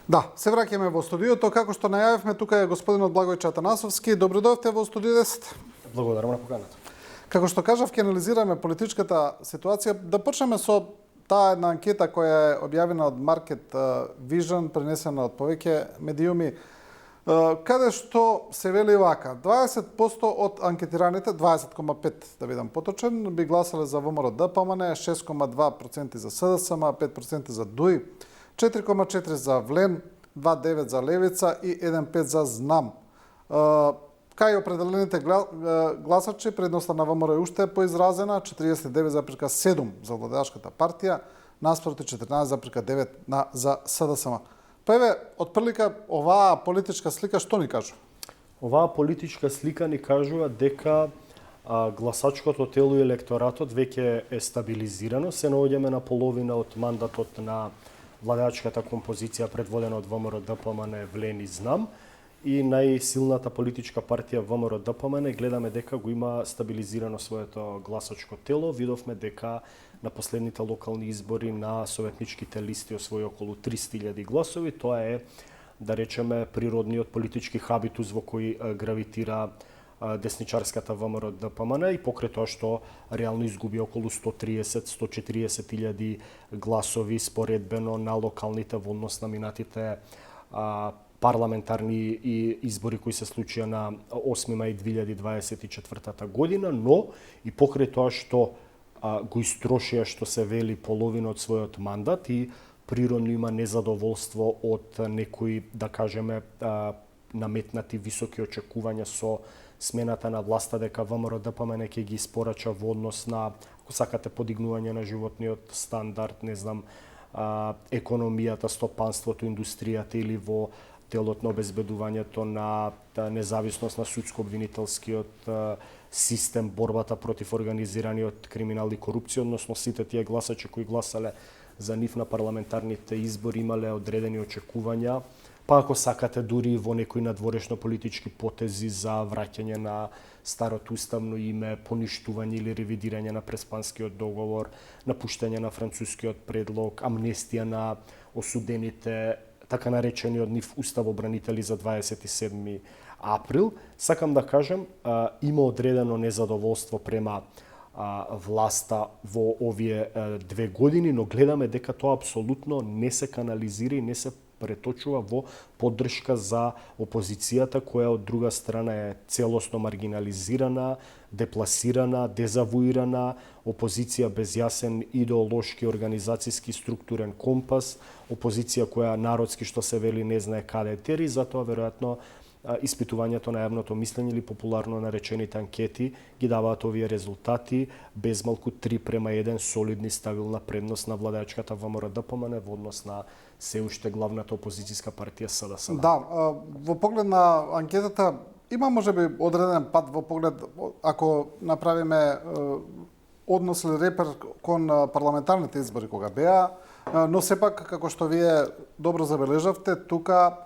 Да, се враќаме во студиото. Како што најавивме, тука е господинот Благојче Атанасовски. Добро дојдовте во студио 10. Благодарам на поканата. Како што кажав, ќе анализираме политичката ситуација. Да почнеме со таа една анкета која е објавена од Market Vision, пренесена од повеќе медиуми, каде што се вели вака: 20% од анкетираните, 20,5 да бидам поточен, би гласале за ВМРО ДПМН, 6,2% за СДСМ, 5% за ДУИ, 4,4 за ВЛЕН, 2,9 за Левица и 1,5 за ЗНАМ. Кај определените гласачи, предноста на ВМРО е уште поизразена, 49,7 за владеачката партија, наспроти 14,9 за СДСМ. Па еве, отприлика, оваа политичка слика што ни кажува? Оваа политичка слика ни кажува дека гласачкото тело и електоратот веќе е стабилизирано. Се наоѓаме на половина од мандатот на владеачката композиција предводена од ВМРО ДПМН, ВЛЕН и ЗНАМ. И најсилната политичка партија ВМРО ДПМН гледаме дека го има стабилизирано своето гласачко тело. Видовме дека на последните локални избори на советничките листи освои околу 300.000 гласови. Тоа е, да речеме, природниот политички хабитус во кој гравитира десничарската ВМРО ДПМН и покрај тоа што реално изгуби околу 130-140.000 гласови споредбено на локалните во однос на минатите парламентарни избори кои се случија на 8 мај 2024 година, но и покрај тоа што го истрошија, што се вели, половина од својот мандат и природно има незадоволство од некои, да кажеме, наметнати високи очекувања со смената на власта, дека ВМРО ДПМН ќе ги испорача во однос на, ако сакате, подигнување на животниот стандард, не знам, економијата, стопанството, индустријата или во делот на обезбедувањето на независност на судско-обвинителскиот систем, борбата против организираниот криминал и корупција, односно сите тие гласачи кои гласале за нив на парламентарните избори имале одредени очекувања, па ако сакате дури во некои надворешно политички потези за враќање на старото уставно име, поништување или ревидирање на Преспанскиот договор, напуштање на францускиот предлог, амнестија на осудените така наречени од нив уставобранители за 27 април, сакам да кажам, има одредено незадоволство према власта во овие 2 години, но гледаме дека тоа апсолутно не се канализира и не се преточува во поддршка за опозицијата, која од друга страна е целосно маргинализирана, депласирана, дезавуирана, опозиција без јасен идеолошки, организацијски, структурен компас, опозиција која народски, што се вели, не знае каде тери, затоа веројатно испитувањето на јавното мислење или популарно наречените анкети ги даваат овие резултати, без малку 3:1 солидни стабилна предност на владеачката ВМРО ДПМН во однос на се уште главната опозицијска партија СДСМ. Да, во поглед на анкетата има можеби одреден пат во поглед, ако направиме однос или репер кон парламентарните избори кога беа, но сепак, како што вие добро забележавте, тука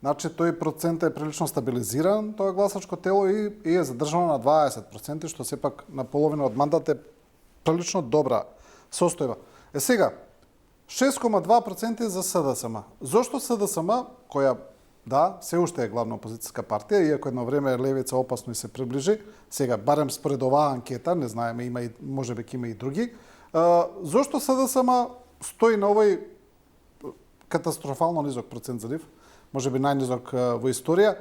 значи тој процент е прилично стабилизиран, тоа гласачко тело и е задржано на 20%, што сепак на половина од мандат е прилично добра состојба. Сега, 6,2% за СДСМ. Зошто СДСМ, која, да, се уште е главна опозицијска партија, иако едно време Левица опасно и се приближи, сега, барем според оваа анкета, не знаеме, има и, можеби има и други, зошто СДСМ стои на овој катастрофално низок процент за нив, можеби најнизок во историја,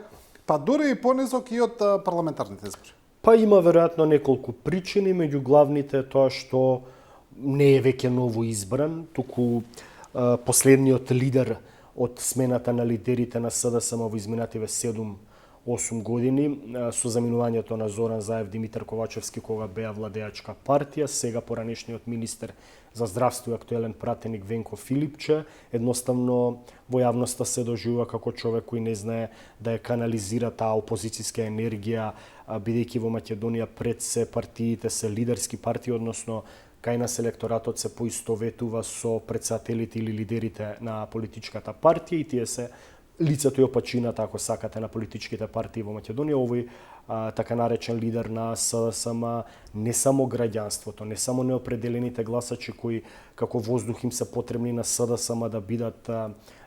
па дури и понизок и од парламентарните избори? Па има веројатно неколку причини, меѓу главните е тоа што не е веќе ново избран, туку последниот лидер од смената на лидерите на СДСМ во изминативе 7-8 години, со заминувањето на Зоран Заев, Димитар Ковачевски, кога беа владеачка партија, сега поранешниот министер за здравство и актуелен пратеник Венко Филипче, едноставно во јавноста се доживува како човек кој не знае да ја канализира таа опозицијска енергија, бидејќи во Македонија пред се партиите се лидерски партии, односно кај нас електоратот се поистоветува со претседателите или лидерите на политичката партија и тие се лицето и опачината, ако сакате, на политичките партии во Македонија. Овој така наречен лидер на СДСМ не само граѓанството, не само неопределените гласачи кои како воздух им се потребни на СДСМ да бидат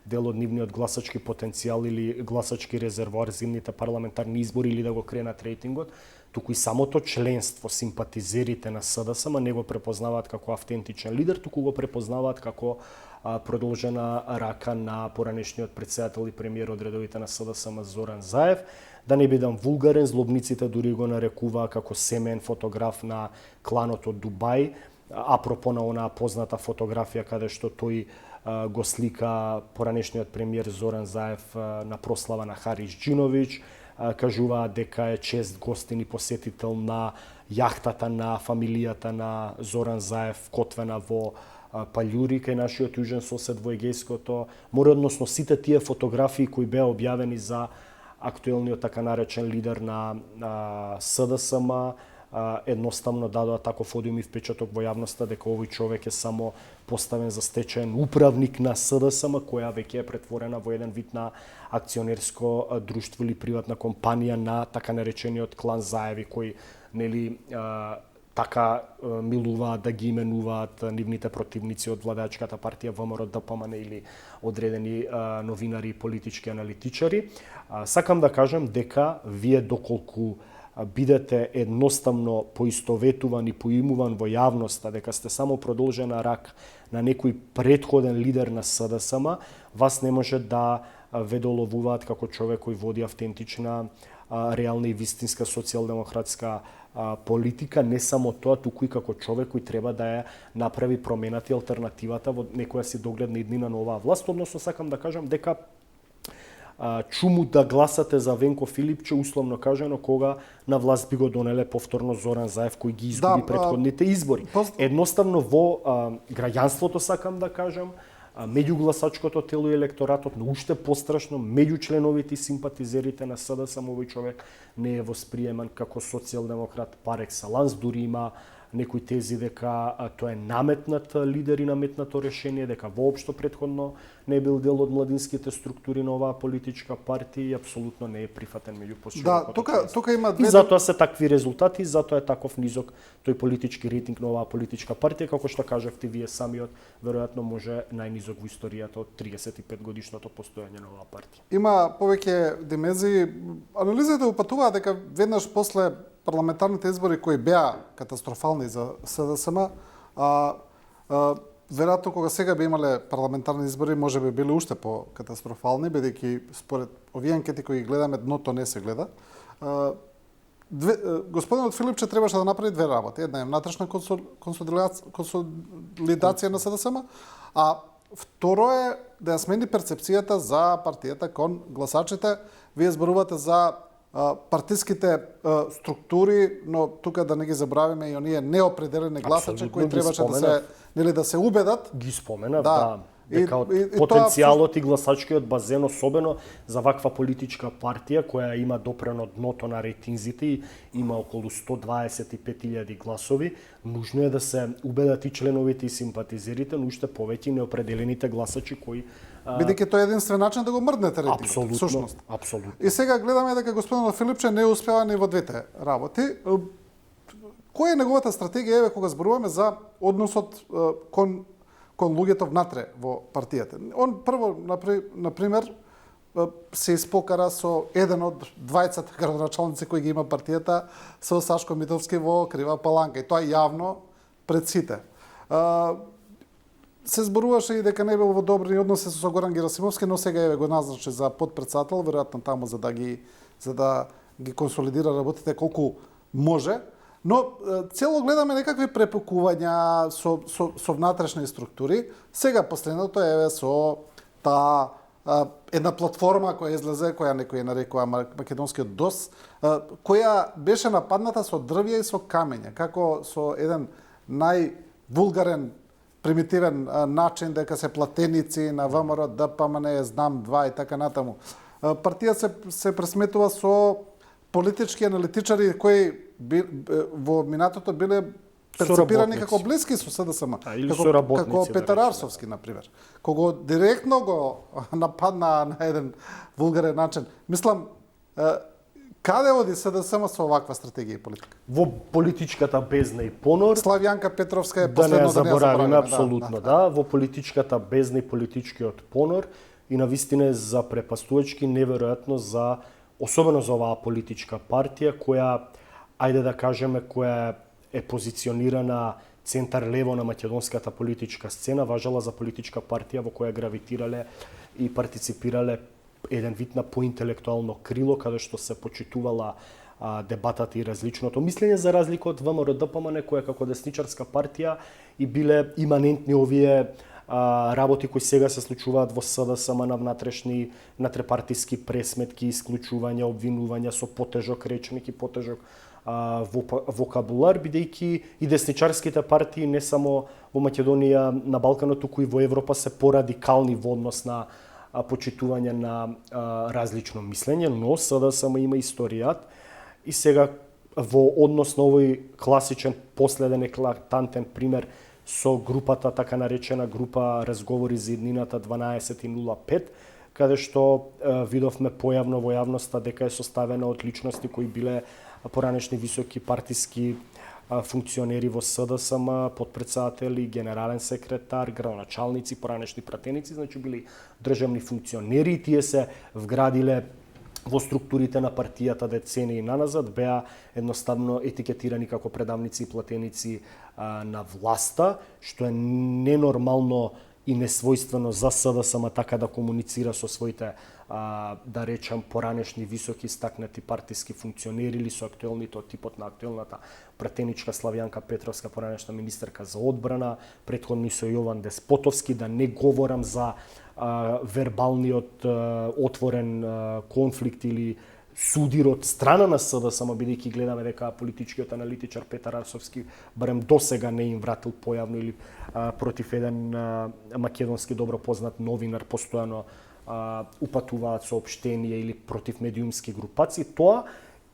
дел од нивниот гласачки потенцијал или гласачки резервоар за зимните парламентарни избори или да го кренат рейтингот, туку и самото членство, симпатизерите на СДСМ не го препознаваат како автентичен лидер, туку го препознаваат како продолжена рака на поранешниот претседател и премиер од редовите на СДСМ Зоран Заев. Да не бидам вулгарен, злобниците дури го нарекуваа како семеен фотограф на кланот од Дубај, апропо на онаа позната фотографија каде што тој го слика поранешниот премиер Зоран Заев на прослава на Харис Џиновиќ, кажуваат дека е чест гостин и посетител на јахтата на фамилијата на Зоран Заев, котвена во Паљури, кај нашиот јужен сосед во Егејското море, односно сите тие фотографии кои беа објавени за актуелниот така наречен лидер на СДСМ, едноставно дадоа таков одим и впечаток во јавноста дека овој човек е само поставен за стечаен управник на СДСМ, која веќе е претворена во еден вид на акционерско друштво или приватна компанија на така наречениот клан Заеви, кои нели така милуваат да ги именуваат нивните противници од владеачката партија ВМРО ДПМН или одредени новинари и политички аналитичари. Сакам да кажам дека вие доколку бидете едноставно поистоветуван и поимуван во јавноста дека сте само продолжена рак на некој претходен лидер на СДСМ, вас не може да ве доловуваат како човек кој води автентична, реална и вистинска социјалдемократска политика, не само тоа, туку и како човек кој треба да ја направи промената и алтернативата во некоја си догледна иднина на оваа власт. Односно, сакам да кажам дека чуму да гласате за Венко Филипче, условно кажано, кога на власт би го донеле повторно Зоран Заев, кој ги изгуби претходните избори. Едноставно во граѓанството, сакам да кажам, меѓу гласачкото тело и електоратот, но уште пострашно, меѓу членовите и симпатизерите на СДСМ, овој човек не е восприеман како социјалдемократ пар екселанс, дури има некои тези дека тоа е наметнат лидер и наметнато решение, дека воопшто претходно не бил дел од младинските структури на оваа политичка партија и апсолутно не е прифатен меѓу поширокото членство. Тука има И затоа се такви резултати, и затоа е таков низок тој политички рейтинг на оваа политичка партија, како што кажавте вие самиот, веројатно може најнизок во историјата од 35 годишното постоење на оваа партија. Има повеќе димензии. Анализите упатуваат дека веднаш после парламентарните избори кои беа катастрофални за СДСМ, веројатно кога сега би имале парламентарни избори, може би биле уште по-катастрофални, бидејќи според овие анкети кои гледаме, дното не се гледа. Господинот Филипче требаше да направи две работи. Една е внатрешна консолидација на СДСМ, а второ е да ја смени перцепцијата за партијата кон гласачите. Вие зборувате за партиските структури, но тука да не ги забравиме и оние неопределени гласачи кои требаше да се убедат. Ги споменав, да. Дека од потенцијалот и гласачкиот базен, особено за ваква политичка партија која има допрено дното на рейтинзите и има околу 125.000 гласови, нужно е да се убедат и членовите и симпатизерите, но уште повеќе неопределените гласачи кои бидејќи тоа е единствен начин да го мрднете рейтингот. Апсолутно, апсолутно. И сега гледаме дека господинот Филипче не успева ни во двете работи. Која е неговата стратегија, еве, кога зборуваме за односот кон луѓето внатре во партијата? Он прво, например, се испокара со еден од двајцата градоначалници кои ги има партијата, со Сашко Митовски во Крива Паланка, и тоа јавно пред сите. Се зборуваше и дека не бил во добри односи со Горан Герасимовски, но сега еве го назначи за подпредседател, веројатно таму за да ги консолидира работите колку може. Но цело гледаме некакви препукувања со внатрешни структури. Сега последното е со таа една платформа која излезе, која некој нарекува македонскиот ДОС, која беше нападната со дрвја и со камења, како со еден највулгарен, примитивен начин дека се платеници на ВМРО, ДПМН, знам 2 и така натаму. Партија се пресметува со политички аналитичари кои во минатото биле перцепирани Соработници. како блиски со СДСМ. Или како, соработници, како да Петар речеме, Арсовски, например. Кого директно го нападна на еден вулгарен начин. Мислам, каде оди СДСМ со оваква стратегија и политика? Во политичката бездна и понор, Славјанка Петровска е да не последно ја заборавиме, да. апсолутно, да, во политичката бездна и политичкиот понор и навистина е запрепастувачки, неверојатно за, особено за оваа политичка партија, која, ајде да кажеме, која е позиционирана центар лево на македонската политичка сцена, важала за политичка партија во која гравитирале и партиципирале еден вид на поинтелектуално крило, каде што се почитувала дебатата и различното мислење, за разлика од ВМРО-ДПМН, која како десничарска партија и биле иманентни овие работи кои сега се случуваат во СДСМ на внатрешни натрепартиски пресметки, исклучувања, обвинувања со потежок речник и потежок вокабулар, бидејќи и десничарските партии не само во Македонија, на Балканот, туку и во Европа се порадикални во однос на почитување на различно мислење, но СДСМ има историјат и сега во однос на овој класичен последен еклатантен пример со групата, така наречена група Разговори за еднината 12:05, каде што видовме појавно во јавноста дека е составена од личности кои биле поранешни високи партиски функционери во СДСМ, подпредседатели, генерален секретар, градоначалници, поранешни пратеници, значи били државни функционери и тие се вградиле во структурите на партијата децении наназад, беа едноставно етикетирани како предавници и платеници на власта, што е ненормално и несвојствено за СДСМ така да комуницира со своите, да речам, поранешни високи стакнати партиски функционери или со актуелните од типот на актуелната пратеничка Славјанка Петровска, поранешна министерка за одбрана, претходно и со Јован Деспотовски, да не говорам за вербалниот отворен конфликт или судир од страна на СДСМ, бидејќи гледаме дека политичкиот аналитичар Петар Арсовски барем досега не им вратил појавно или против еден македонски добро познат новинар постојано упатуваат соопштенија или против медиумски групаци. Тоа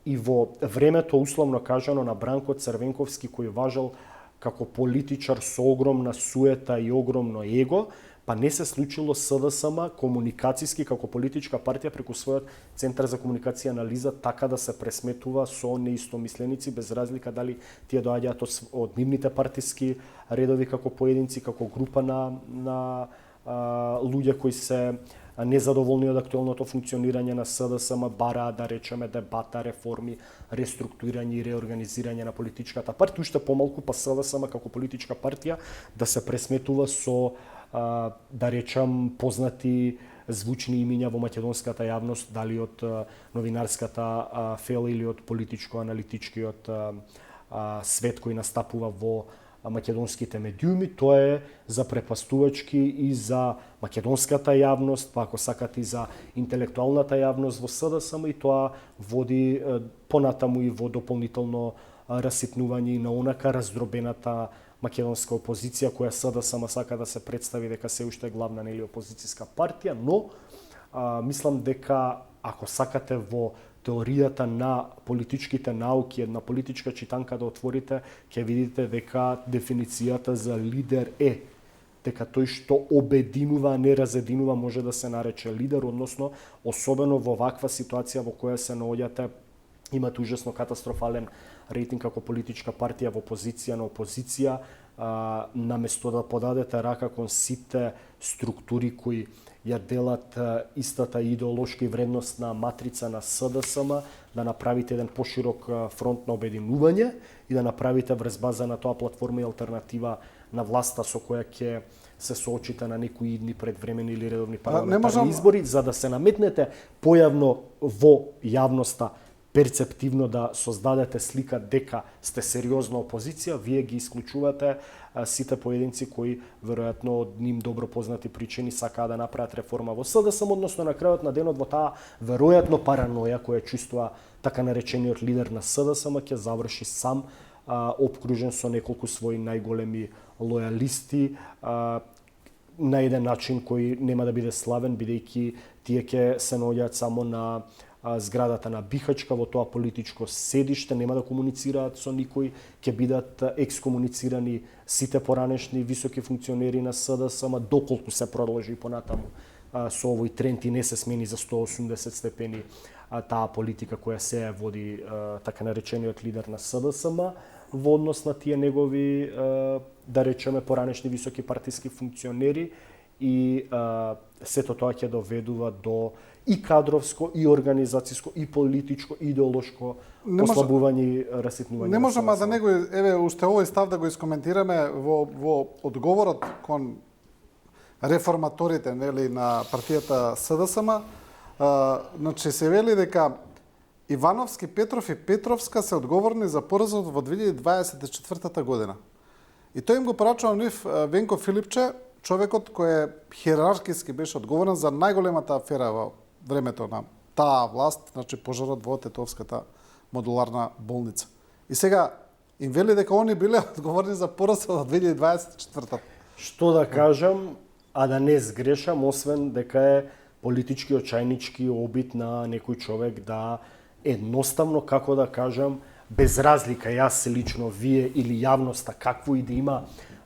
и во времето, условно кажано, на Бранко Црвенковски, кој важел како политичар со огромна суета и огромно его, па не се случило СДСМ комуникацијски како политичка партија преку својот Центар за комуникација и анализа така да се пресметува со неистомисленици, без разлика дали тие доаѓаат од нивните партиски редови како поединци, како група на луѓе кои се незадоволни од актуелното функционирање на СДСМ, бараат, да речеме, дебата, реформи, реструктурирање и реорганизирање на политичката партија, уште помалку па СДСМ како политичка партија да се пресметува со, да речам, познати звучни имиња во македонската јавност, дали од новинарската фела или од политичко-аналитичкиот свет кој настапува во македонските медиуми. Тоа е запрепастувачки и за македонската јавност, па ако сакате и за интелектуалната јавност во СДСМ, и тоа води понатаму и во дополнително раситнување и на онака раздробената македонска опозиција, која СДСМ сака да се представи дека се уште главна нели опозицијска партија, но мислам дека ако сакате во теоријата на политичките науки, една политичка читанка да отворите, ќе видите дека дефиницијата за лидер е дека тој што обединува, а не разединува, може да се нарече лидер, односно, особено во ваква ситуација во која се наоѓате, имате ужасно катастрофален рейтинг како политичка партија во позиција на опозиција, наместо да подадете рака кон сите структури кои ја делат истата идеолошка и вредностна матрица на СДСМ, да направите еден поширок фронт на обединување и да направите врз база на тоа платформа и алтернатива на власта со која ќе се соочите на некои идни предвремени или редовни парламентарни избори, за да се наметнете појавно во јавноста, перцептивно да создадете слика дека сте сериозна опозиција, вие ги исклучувате сите поединци кои веројатно од ним добро познати причини сакаат да направат реформа во СДСМ, односно на крајот на денот во таа веројатно параноја која чувствува така наречениот лидер на СДСМ ќе заврши сам опкружен со неколку своји најголеми лојалисти на еден начин кој нема да биде славен, бидејќи тие ќе се наоѓаат само на зградата на Бихачка во тоа политичко седиште, нема да комуницираат со никој, ќе бидат екскомуницирани сите поранешни високи функционери на СДСМ, доколку се продолжи понатаму со овој тренд и не се смени за 180 степени таа политика која се води така наречениот лидер на СДСМ во однос на тие негови, да речеме, поранешни високи партиски функционери, и сето тоа ќе доведува до и кадровско, и организацијско, и политичко, и идеолошко ослабување и раситнување. Не можеме да него, еве, уште овој став да го искоментираме во одговорот кон реформаторите, нели, на партијата СДСМ. Значи се вели дека Ивановски, Петров и Петровска се одговорни за поразот во 2024 година. И тој им го порачува нив Венко Филипче, човекот кој хиерархиски беше одговорен за најголемата афера во времето на таа власт, значи пожарот во Тетовската модуларна болница. И сега им вели дека они биле одговорни за поразот во 2024. Што да кажам, а да не сгрешам, освен дека е политички очајнички обид на некој човек да едноставно, како да кажам, без разлика јас лично, вие или јавноста, какво и да има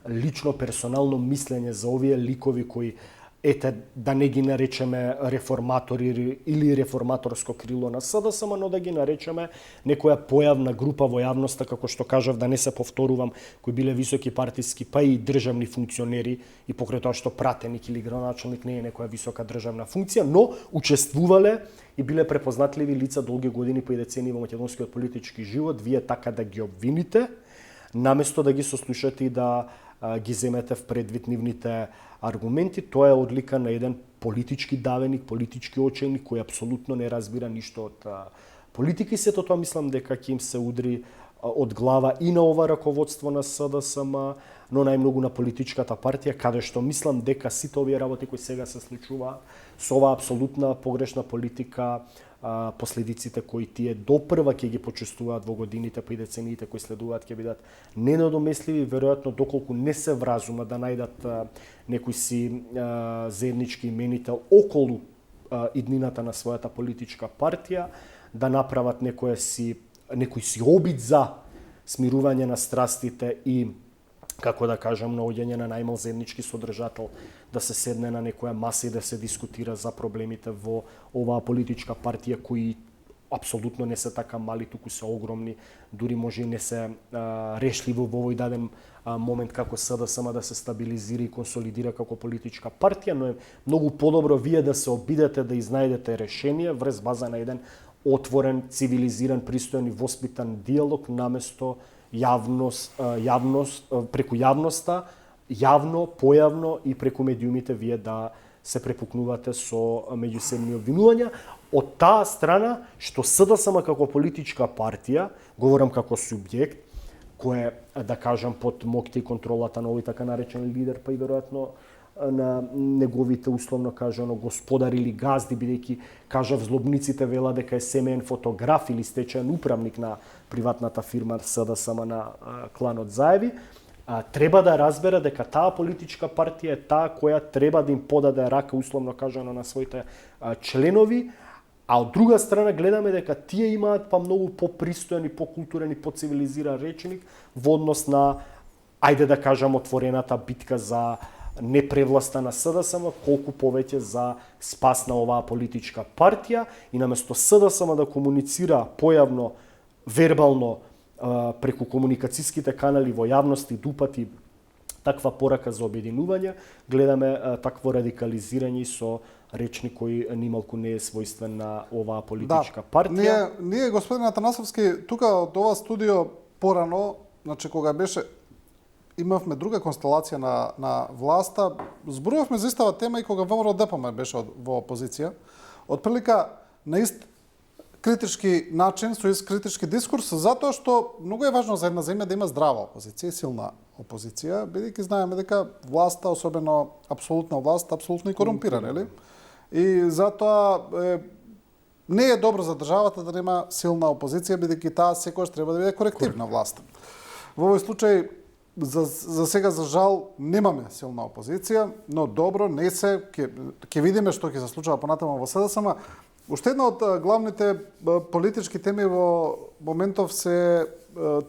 лично персонално мислење за овие ликови кои, ете, да не ги наречеме реформатори или реформаторско крило на СДСМ, но да ги наречеме некоја појавна група во јавноста, како што кажав, да не се повторувам, кои биле високи партиски, па и државни функционери, и покрај тоа што пратеник или градоначалник не е некоја висока државна функција, но учествувале и биле препознатливи лица долги години по и децении во македонскиот политички живот. Вие така да ги обвините, наместо да ги сослушате и да ги земете в предвид нивните аргументи. Тоа е одлика на еден политички давеник, политички оченик кој апсолутно не разбира ништо од политика, и сето тоа мислам дека ќе им се удри од глава и на ова раководство на СДСМ, но најмногу на политичката партија, каде што мислам дека сите овие работи кои сега се случуваат со оваа апсолутна погрешна политика, последиците кои тие допрва ќе ги почувствуваат во годините па и децениите кои следуваат ќе бидат ненадомесливи, веројатно доколку не се вразума да најдат некој си заеднички именител околу иднината на својата политичка партија, да направат некој си обид за смирување на страстите и, како да кажам, наоѓање на најмал заеднички содржател, да се седне на некоја маса и да се дискутира за проблемите во оваа политичка партија, кои апсолутно не се така мали, туку се огромни, дури може и не се решливо во овој даден момент како СДСМ да се стабилизира и консолидира како политичка партија, но е многу подобро вие да се обидете да изнајдете решение врз база на еден отворен, цивилизиран, пристоен и воспитан диалог, наместо преку јавноста, јавно, појавно и преку медиумите вие да се препукнувате со меѓусебни обвинувања. Од таа страна, што СДСМ како политичка партија, говорам како субјект, кој е, да кажам, под моќта и контролата на овој така наречен лидер, па и веројатно на неговите, условно кажано, господар или газди, бидејќи, кажав, злобниците вела дека е семеен фотограф или стечаен управник на приватната фирма СДСМ на кланот Заеви, треба да разбера дека таа политичка партија е таа која треба да им подаде рака, условно кажано, на своите членови, а од друга страна гледаме дека тие имаат па многу попристоен и покултурен и поцивилизиран речник во однос на, ајде да кажам, отворената битка за непревласта на СДСМ, колку повеќе за спас на оваа политичка партија, и наместо СДСМ да комуницира појавно, вербално, преку комуникацијските канали во јавност и дупати таква порака за обединување, гледаме такво радикализирање со речник кој нималку не е својствен на оваа политичка партија. Ние, господин Атанасовски, тука од ова студио порано, значи кога беше имавме друга констелација на власта, зборувавме за истава тема и кога ВМРО ДПМ беше во опозиција. Отприлика на ист критички начин, со ист критички дискурс, затоа што многу е важно за една земја да има здрава опозиција, силна опозиција, бидејќи знаеме дека власта, особено апсолутна власт, апсолутно и корумпирана, нели? И затоа не е добро за државата да нема силна опозиција, бидејќи таа секогаш треба да биде корективна власт. Во овој случај, за сега, за жал, немаме силна опозиција, но добро, не се, ќе видиме што ќе се случува понатаму во СДСМ. Уште една од главните политички теми во моментов се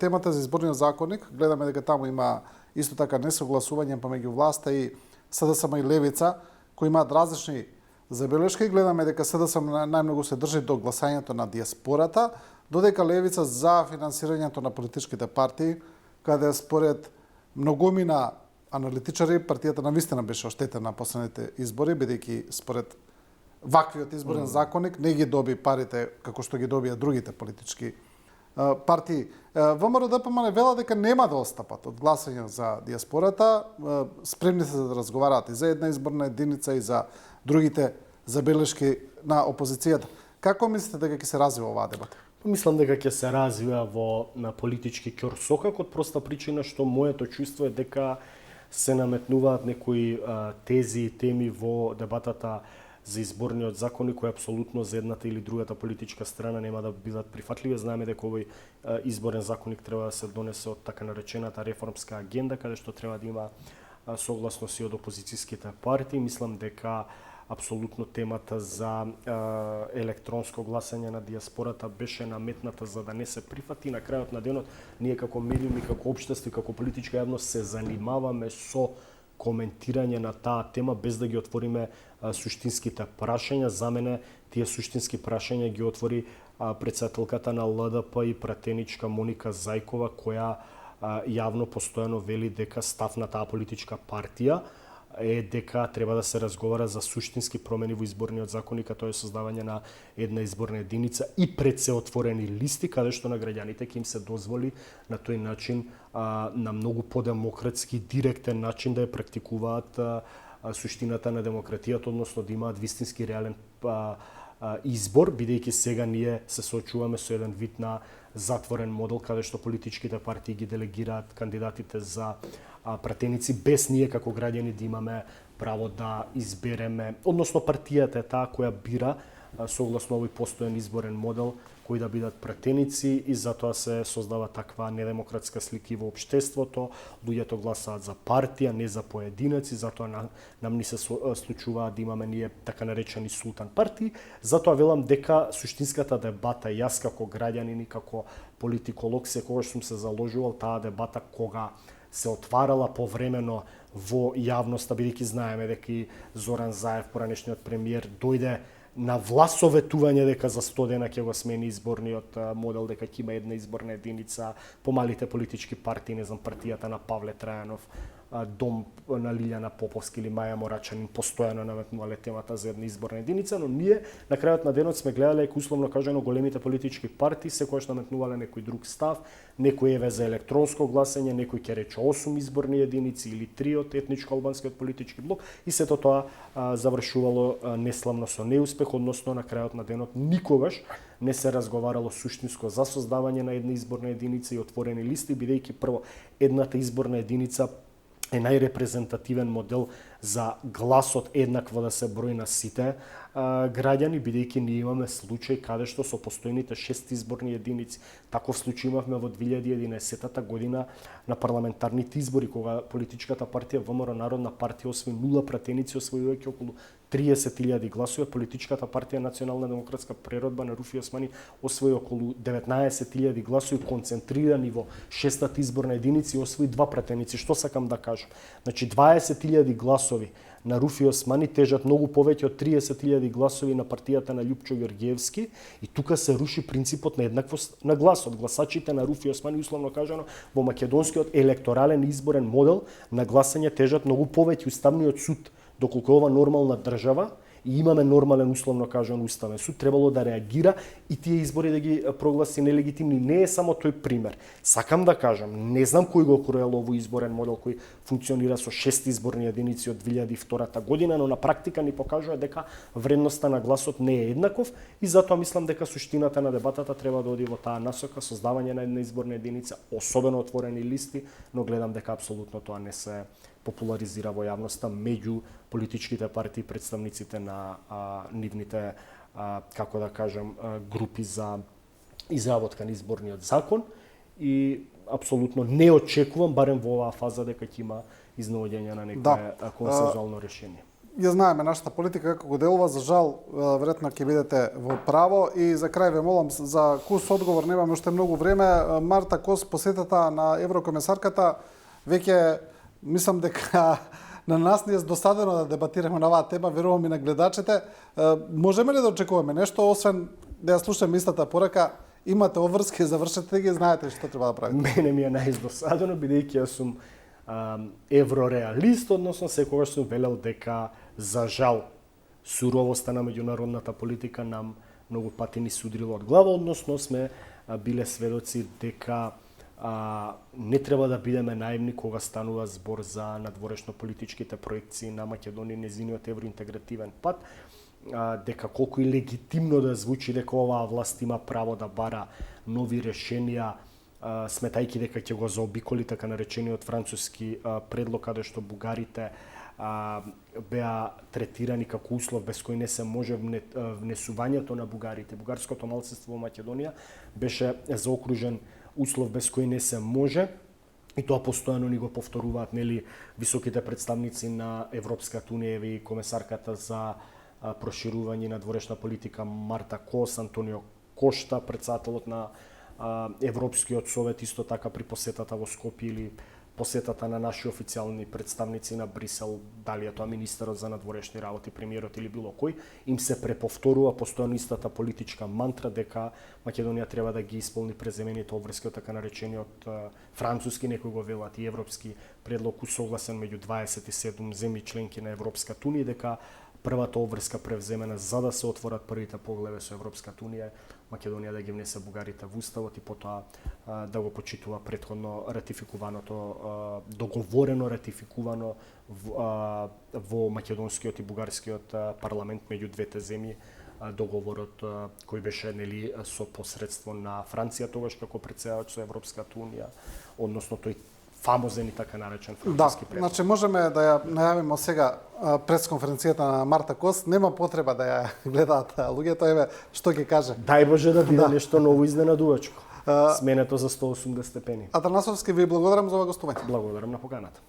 темата за изборниот законник. Гледаме дека таму има исто така несогласување помеѓу власта и СДСМ и Левица, кои имаат различни забелешки. Гледаме дека СДСМ најмногу се држи до гласањето на диаспората, додека Левица за финансирањето на политичките партии, каде според многумина аналитичари партијата навистина беше оштетена на последните избори, бидејќи според ваквиот изборен законник не ги доби парите како што ги добија другите политички партии. ВМРО ДПМН вела дека нема да отстапат од гласање за диаспората, спремни се да разговараат и за една изборна единица и за другите забелешки на опозицијата. Како мислите дека ќе се развива оваа дебата? Мислам дека ќе се развива на политички ќорсокак од проста причина што моето чувство е дека се наметнуваат некои тези и теми во дебатата за изборниот законник кои апсолутно за едната или другата политичка страна нема да бидат прифатливи. Знаеме дека овој изборен законник треба да се донесе од така наречената реформска агенда, каде што треба да има согласност и од опозицијските партии. Мислам дека апсолутно темата за електронско гласање на диаспората беше наметната за да не се прифати. На крајот на денот ние како медиуми, како општество и како политичка јавност се занимаваме со коментирање на таа тема без да ги отвориме суштинските прашања. За мене тие суштински прашања ги отвори претседателката на ЛДП и пратеничка Моника Зајкова, која јавно постојано вели дека став на таа политичка партија е дека треба да се разговара за суштински промени во изборниот законник, тоа е создавање на една изборна единица и пред се отворени листи, каде што на граѓаните ќе им се дозволи на тој начин на многу подемократски, директен начин да ја практикуваат суштината на демократијата, односно да имаат вистински реален избор, бидејќи сега ние се соочуваме со еден вид на затворен модел каде што политичките партии ги делегираат кандидатите за пратеници без ние како граѓани да имаме право да избереме, односно партијата е таа која бира согласно овој постојан изборен модел кои да бидат пратеници и затоа се создава таква недемократска слика во општеството. Луѓето гласаат за партија, не за поединеци, затоа нам ни се случува да имаме ние така наречени султан партии. Затоа велам дека суштинската дебата, јас како граѓанин и како политиколог секогаш сум се заложувал таа дебата кога се отварала повремено во јавноста, бидејќи знаеме дека и Зоран Заев, поранешниот премиер, дојде на власоветување дека за 100 дена ќе го смени изборниот модел, дека ќе има една изборна единица, помалите политички партии, не знам, партијата на Павле Трајанов, дом на Лилјана Поповски или Маја Морачанин постојано наметнувале темата за една изборна единица, но ние на крајот на денот сме гледале дека условно кажано големите политички партии секогаш наметнувале некој друг став, некој еве за електронско гласање, некој ќе рече 8 изборни единици или 3 од етничко-албанскиот политички блок и сето тоа завршувало неславно со неуспех, односно на крајот на денот никогаш не се разговарало суштинско за создавање на една изборна единица и отворени листи, бидејќи прво едната изборна единица е најрепрезентативен модел за гласот еднакво да се брои на сите граѓани, бидејќи ние имаме случај каде што со постојните 6 изборни единици, таков случај имавме во 2011 година на парламентарните избори, кога политичката партија ВМРО Народна партија освои 0 пратеници, освојувајќи околу 30.000 гласови, политичката партија Национална демократска преродба на Руфи Османи освои околу 19.000 гласови, концентрирани во 6-та изборна единица и освои 2 пратеници. Што сакам да кажам? Значи 20.000 гласови на Руфи Османи тежат многу повеќе од 30.000 гласови на партијата на Љупчо Ѓорѓевски и тука се руши принципот на еднаквост на гласот. Гласачите на Руфи Османи, условно кажано, во македонскиот електорален изборен модел на гласање тежат многу повеќе. Уставниот суд, доколку ова нормална држава и имаме нормален, условно кажан, уставен суд, требало да реагира и тие избори да ги прогласи нелегитимни. Не е само тој пример. Сакам да кажам, не знам кој го кроел овој изборен модел кој функционира со 6 изборни единици од 2002 година, но на практика ни покажува дека вредноста на гласот не е еднаков и затоа мислам дека суштината на дебатата треба да оди во таа насока, создавање на една изборна единица, особено отворени листи, но гледам дека апсолутно тоа не се популаризира во јавноста меѓу политичките партии, представниците на нивните, како да кажам, групи за изработка на изборниот закон и апсолутно не очекувам, барем во оваа фаза, дека ќе има изнаоѓање на некое консензуално решение. ја знаеме нашата политика како го делува, за жал, веројатно ќе бидете во право. И за крај ве молам за кус одговор, немаме уште многу време. Марта Кос, посетата на еврокомесарката, веќе мислам дека на нас ни е досадено да дебатираме на оваа тема, верувам и на гледачите. Можеме ли да очекуваме нешто, освен да ја слушаме истата порака? Имате обврски, завршете ги, знаете што треба да правите. Мене ми е најздосадено, бидејќи јас сум еврореалист, односно секогаш сум велел дека за жал суровоста на меѓународната политика нам многу пати ни судрило од глава, односно сме биле сведоци дека не треба да бидеме наивни кога станува збор за надворешно политичките проекции на Македонија и незиниот евроинтегративен пат, дека колку и легитимно да звучи дека оваа власт има право да бара нови решенија, сметајќи дека ќе го заобиколи така наречениот француски предлог, каде што бугарите беа третирани како услов без кој не се може внесувањето на бугарите. Бугарското малцинство во Македонија беше заокружен услов без кој не се може, и тоа постојано ни го повторуваат, нели, високите представници на Европската унија и комесарката за проширување на дворешна политика Марта Кос, Антонио Кошта, председателот на Европскиот совет, исто така при посетата во Скопје или посетата на наши официјални представници на Брисел, дали е тоа министерот за надворешни работи, премиерот или било кој, им се преповторува постојано истата политичка мантра дека Македонија треба да ги исполни преземените обврски од така наречениот француски, некои го велат и европски предлог усогласен меѓу 27 земји членки на Европската унија, дека првата обврска превземена за да се отворат првите поглеби со Европската унија, Македонија да ги внесе бугарите во уставот и потоа да го почитува претходно ратификуваното, договорено ратификувано во македонскиот и бугарскиот парламент меѓу двете земји договорот кој беше, нели, со посредство на Франција тогаш како претседавач со Европската унија, односно тој фамозен и така наречен француски предлог. Значи можеме да ја најавиме сега пресконференцијата на Марта Кос, нема потреба да ја гледаат луѓето, еве што ќе каже. Дај Боже да биде нешто ново изненадувачко. Сменето за 180 степени. Атанасовски, ви благодарам за ова гостување. Благодарам на поканата.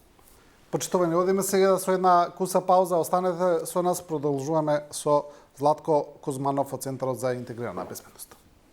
Почитувани, одиме сега со една куса пауза, останете со нас, продолжуваме со Златко Кузманов од Центарот за интегрирана безбедност.